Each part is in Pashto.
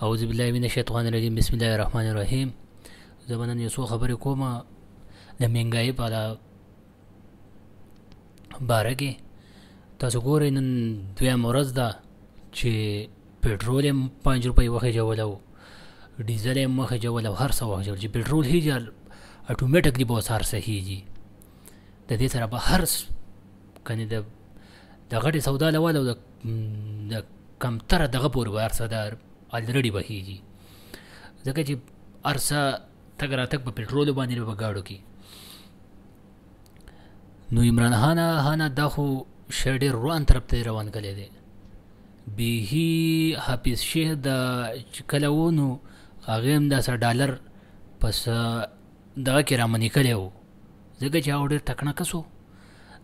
اعوذ بالله من الشیطان الرجیم بسم الله الرحمن الرحیم. زه به نن یو څو خبرې کوم د مهنګایي په باره کې. تاسو ګورئ نن دویمه ورځ ده چې پټرول یې 5 روپۍ وخېجولی او ډیزل یې وخېجولی او هر څه وخېجول چې پټرول هیجي اټومیټکلی به اوس هر څه هیجي. د دې سره به هر کنې د غټې سودا له والا او د کمتره دغه پورې به هر څه د الریډي بهیږي، ځکه چې هر څه تګ راتګ په پټرولو باندې په ګاډو کې. نو عمران خان دا خو شی ډېر روان طرف ته روان کړی دی. بیخي حافظ شیخ د چې کله و نو هغې هم داسې ډالر پس دغه کې رامنې کړی و، ځکه چې هغه ډېر تکړه کس و.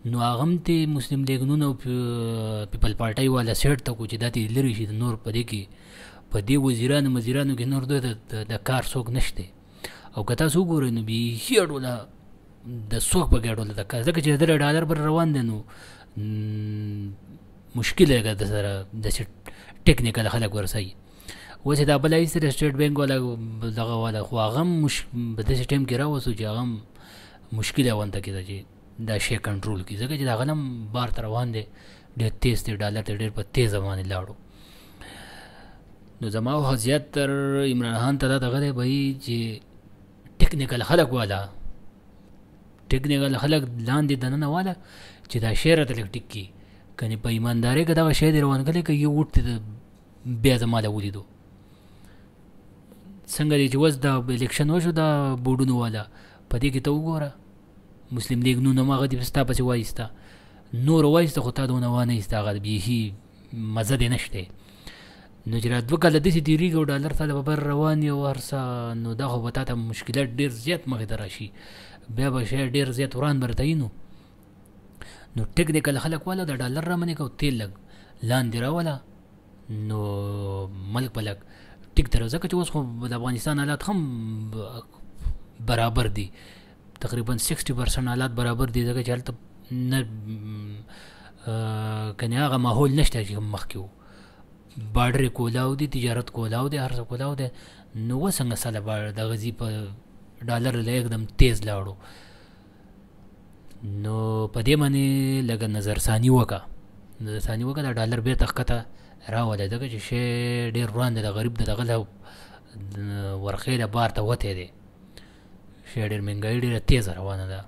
نو هغه هم ترې مسلم لیګ نون او پیپل پارټۍ والا سیټ ته کو چې دا ترې لرې شي. د نور په دې کې په دې وزیرانو کې نور دوی د کار څوک نشته. او که تاسو وګورئ نو بیخي اډوله د څوک په ګډوله د کار، ځکه چې د ډالر پر روان دی نو مشکل دی د سره داسې ټیکنیکل خلک ورسوي. اوس یې دا بله ایستلی سټیټ بینک والا دغه والا، خو هغه هم په داسې ټایم کې راوستو چې هغه هم مشکله ونته کېده چې دا شی کنټرول کړي، ځکه چې د هغه هم بار ته روان دی ډېر تیز دی، ډالر ته ډېر په تیزه باندې لاړو. نو زما زیات تر عمران خان ته دا دغه دی بهي چې ټیکنیکل خلک والا لاندې دننه والا چې دا شی راته لږ ټیک کړي، کنې په ایماندارۍ که دغه شی دې روان کړی که یو وټ ته بیا زما له ولیدو څنګه دی چې اوس د الیکشن وشو د بورډونو والا په دې کې ته وګوره مسلم لیګ نون هم هغه دې ستا پسې وایسته، نور وایسته خو تا دونه وانه ایسته، هغه بیخي مزه دې نشته. نو چې را 2 کاله داسې تېرېږي او ډالر ته به بر روان یو هر څه، نو دا خو به تا ته مشکلات ډېر زیات مخې ته راشي، بیا به شی ډېر زیات وران برته وي. نو ټیکنیکل خلک والا د ډالر رامنې که تیل لږ لاندې راوله نو ملک به لږ ټیک ته ځکه چې اوس خو د افغانستان حالات هم برابر دي، تقریبا 60% حالات برابر دي، ځکه چې هلته نه کنې هغه ماحول نشته چې مخکې و، بارډر یې کولاو دی، تجارت کولاو دی، هر څه کولاو دی. نو وڅنګه سله د غزي په ډالر له एकदम تیز لاړو. نو په دې باندې لږه نظرثاني وکړه د ډالر بېرته ښکته راولی، ځکه چې شی ډېر روان دی، د غریب د دغه له ورخې له بار ته وتی دی، شی ډېر مهنګایي ډېره تیزه روانه ده.